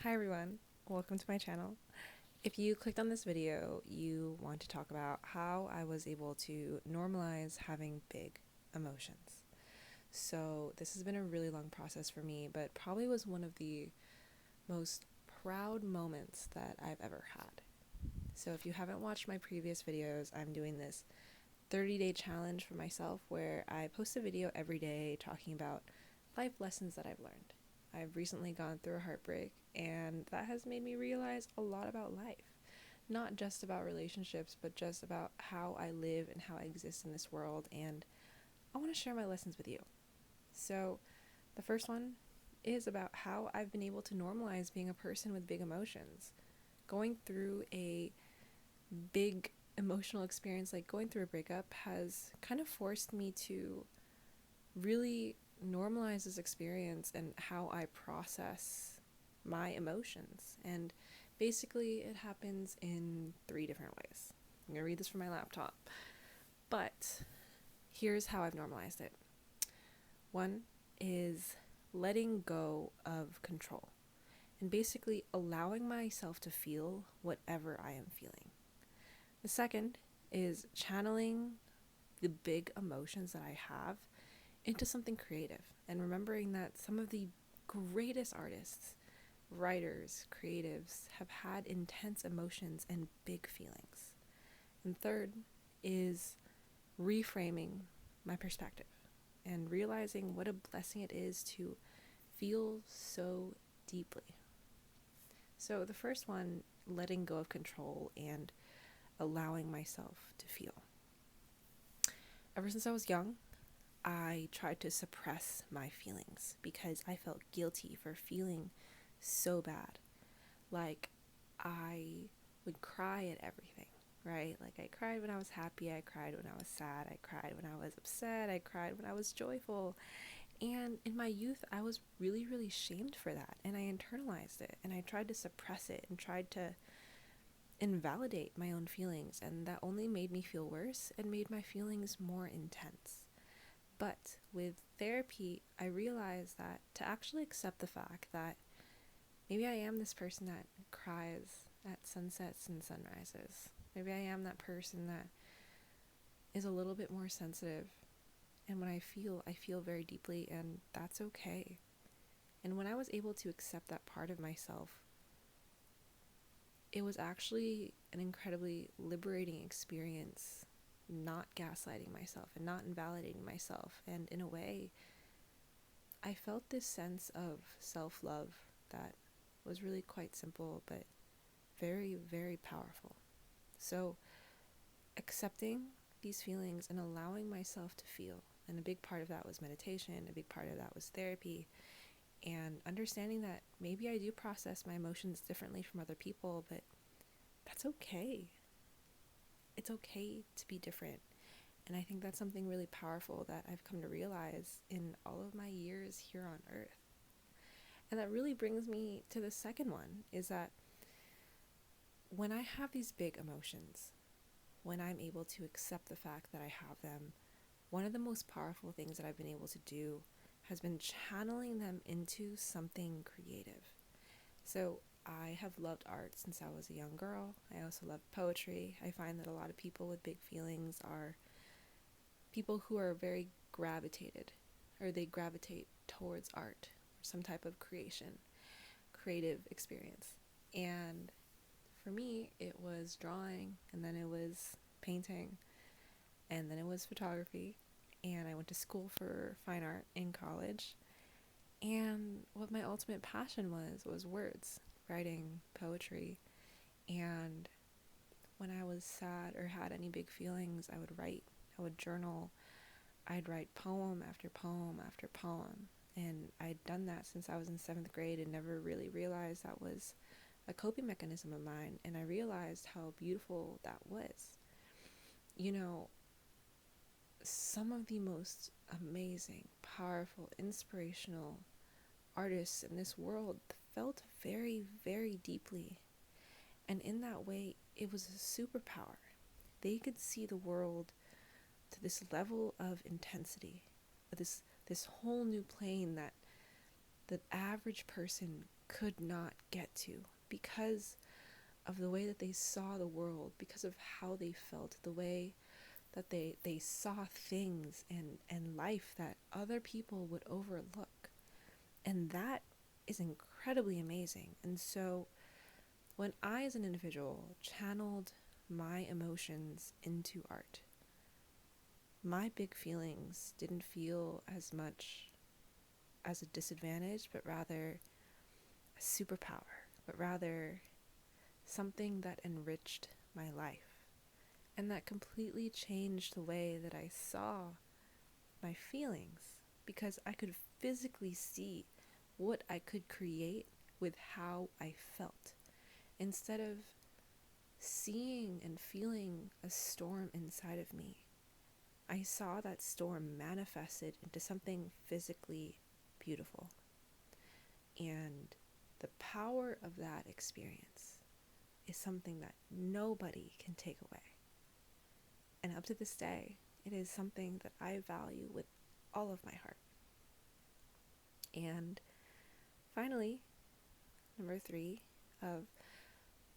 Hi everyone, welcome to my channel. If you clicked on this video, you want to talk about how I was able to normalize having big emotions. So this has been a really long process for me, but probably was one of the most proud moments that I've ever had. So if you haven't watched my previous videos, I'm doing this 30-day challenge for myself where I post a video every day talking about life lessons that I've learned. I've recently gone through a heartbreak, and that has made me realize a lot about life. Not just about relationships, but just about how I live and how I exist in this world, and I want to share my lessons with you. So, the first one is about how I've been able to normalize being a person with big emotions. Going through a big emotional experience like going through a breakup has kind of forced me to really normalize this experience and how I process my emotions. And basically, it happens in 3 different ways. I'm going to read this from my laptop, but here's how I've normalized it. One is letting go of control and basically allowing myself to feel whatever I am feeling. The second is channeling the big emotions that I have into something creative and remembering that some of the greatest artists, writers, creatives have had intense emotions and big feelings. And third is reframing my perspective and realizing what a blessing it is to feel so deeply. So the first one, letting go of control and allowing myself to feel. Ever since I was young, I tried to suppress my feelings because I felt guilty for feeling so bad. Like, I would cry at everything, right? Like, I cried when I was happy, I cried when I was sad, I cried when I was upset, I cried when I was joyful. And in my youth, I was really, really shamed for that. And I internalized it and I tried to suppress it and tried to invalidate my own feelings. And that only made me feel worse and made my feelings more intense. But with therapy, I realized that to actually accept the fact that maybe I am this person that cries at sunsets and sunrises. Maybe I am that person that is a little bit more sensitive. And when I feel very deeply, and that's okay. And when I was able to accept that part of myself, it was actually an incredibly liberating experience, not gaslighting myself and not invalidating myself. And in a way, I felt this sense of self-love that was really quite simple, but very, very powerful. So accepting these feelings and allowing myself to feel. And a big part of that was meditation, a big part of that was therapy, and understanding that maybe I do process my emotions differently from other people, but that's okay. It's okay to be different. And I think that's something really powerful that I've come to realize in all of my years here on earth. And that really brings me to the second one, is that when I have these big emotions, when I'm able to accept the fact that I have them, one of the most powerful things that I've been able to do has been channeling them into something creative. So I have loved art since I was a young girl. I also love poetry. I find that a lot of people with big feelings are people who are very gravitated, or they gravitate towards art or some type of creative experience. And for me, it was drawing, and then it was painting, and then it was photography. And I went to school for fine art in college. And what my ultimate passion was words, writing, poetry. And when I was sad or had any big feelings, I would write, I would journal, I'd write poem after poem after poem. And I'd done that since I was in 7th grade and never really realized that was a coping mechanism of mine. And I realized how beautiful that was. You know, some of the most amazing, powerful, inspirational artists in this world felt very, very deeply. And in that way, it was a superpower. They could see the world to this level of intensity, this whole new plane that the average person could not get to because of the way that they saw the world, because of how they felt, the way that they saw things and life that other people would overlook. And that is incredibly amazing. And so when I, as an individual, channeled my emotions into art, my big feelings didn't feel as much as a disadvantage, but rather a superpower, but rather something that enriched my life. And that completely changed the way that I saw my feelings, because I could physically see what I could create with how I felt. Instead of seeing and feeling a storm inside of me, I saw that storm manifested into something physically beautiful. And the power of that experience is something that nobody can take away. And up to this day, it is something that I value with all of my heart. And finally, number 3 of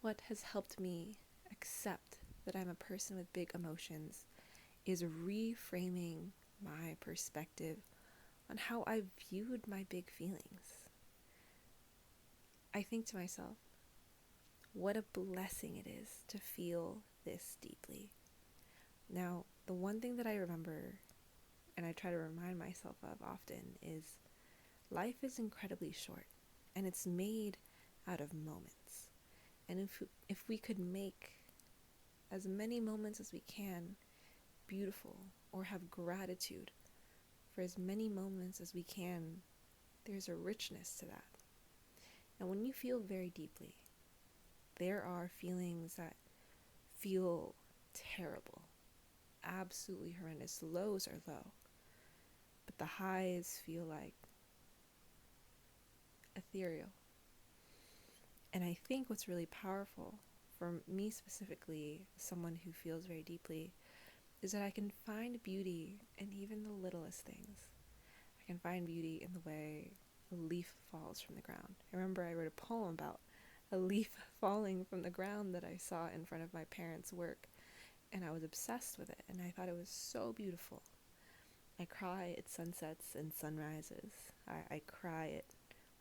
what has helped me accept that I'm a person with big emotions is reframing my perspective on how I viewed my big feelings. I think to myself, what a blessing it is to feel this deeply. Now, the one thing that I remember and I try to remind myself of often is life is incredibly short, and it's made out of moments. And if we could make as many moments as we can beautiful, or have gratitude for as many moments as we can, there's a richness to that. And when you feel very deeply, there are feelings that feel terrible, absolutely horrendous. Lows are low, but the highs feel like ethereal. And I think what's really powerful for me specifically, someone who feels very deeply, is that I can find beauty in even the littlest things. I can find beauty in the way a leaf falls from the ground. I remember I wrote a poem about a leaf falling from the ground that I saw in front of my parents' work, and I was obsessed with it, and I thought it was so beautiful. I cry at sunsets and sunrises. I cry at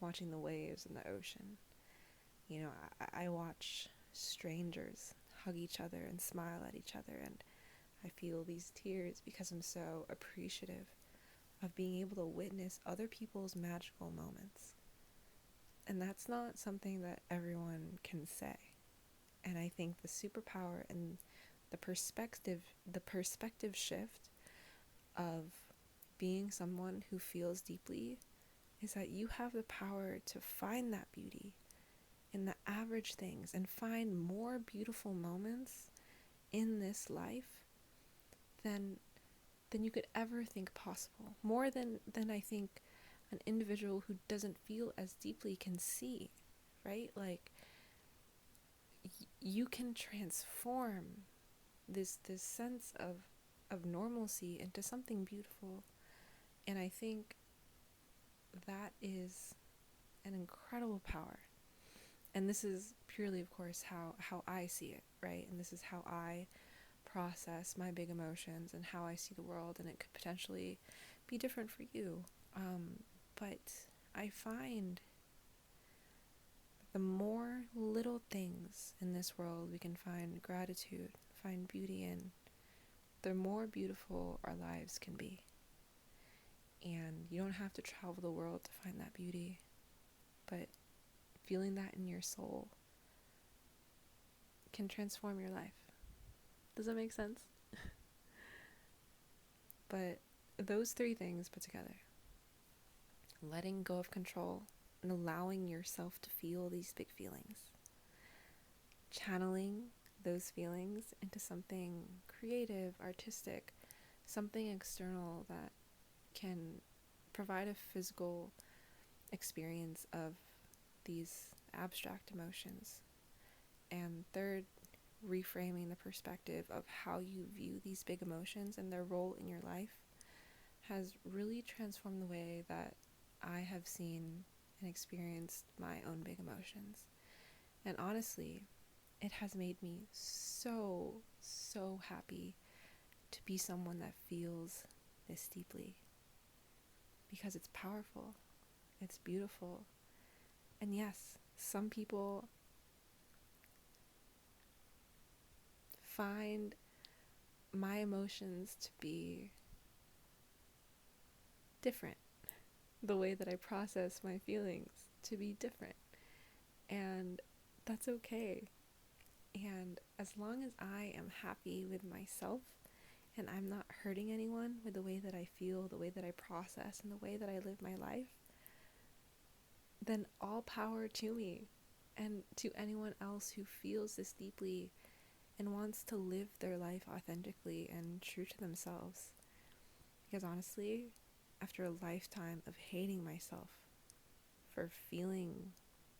watching the waves in the ocean. You know, I watch strangers hug each other and smile at each other, and I feel these tears because I'm so appreciative of being able to witness other people's magical moments. And that's not something that everyone can say. And I think the superpower and the perspective shift of being someone who feels deeply is that you have the power to find that beauty in the average things and find more beautiful moments in this life than you could ever think possible. More than I think an individual who doesn't feel as deeply can see, right? Like you can transform this sense of normalcy into something beautiful. And I think that is an incredible power. And this is purely, of course, how I see it, right? And this is how I process my big emotions and how I see the world, and it could potentially be different for you. But I find the more little things in this world we can find gratitude, find beauty in, the more beautiful our lives can be. And you don't have to travel the world to find that beauty, but feeling that in your soul can transform your life. Does that make sense? But those 3 things put together, letting go of control and allowing yourself to feel these big feelings, channeling those feelings into something creative, artistic, something external that can provide a physical experience of these abstract emotions. And third, reframing the perspective of how you view these big emotions and their role in your life has really transformed the way that I have seen and experienced my own big emotions. And honestly, it has made me so, so happy to be someone that feels this deeply, because it's powerful, it's beautiful. And yes, some people find my emotions to be different, the way that I process my feelings to be different. And that's okay. And as long as I am happy with myself and I'm not hurting anyone with the way that I feel, the way that I process, and the way that I live my life, then all power to me and to anyone else who feels this deeply and wants to live their life authentically and true to themselves. Because honestly, after a lifetime of hating myself for feeling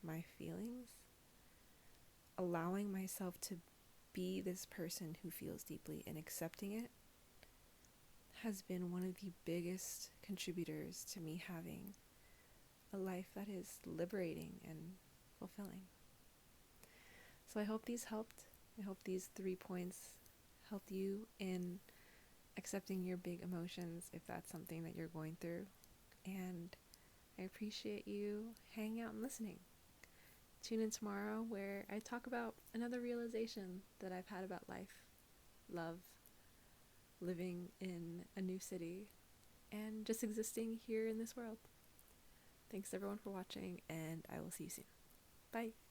my feelings, allowing myself to be this person who feels deeply and accepting it has been one of the biggest contributors to me having a life that is liberating and fulfilling. So I hope these helped. I hope these 3 points helped you in accepting your big emotions if that's something that you're going through. And I appreciate you hanging out and listening. Tune in tomorrow where I talk about another realization that I've had about life, love, living in a new city, and just existing here in this world. Thanks everyone for watching, and I will see you soon. Bye.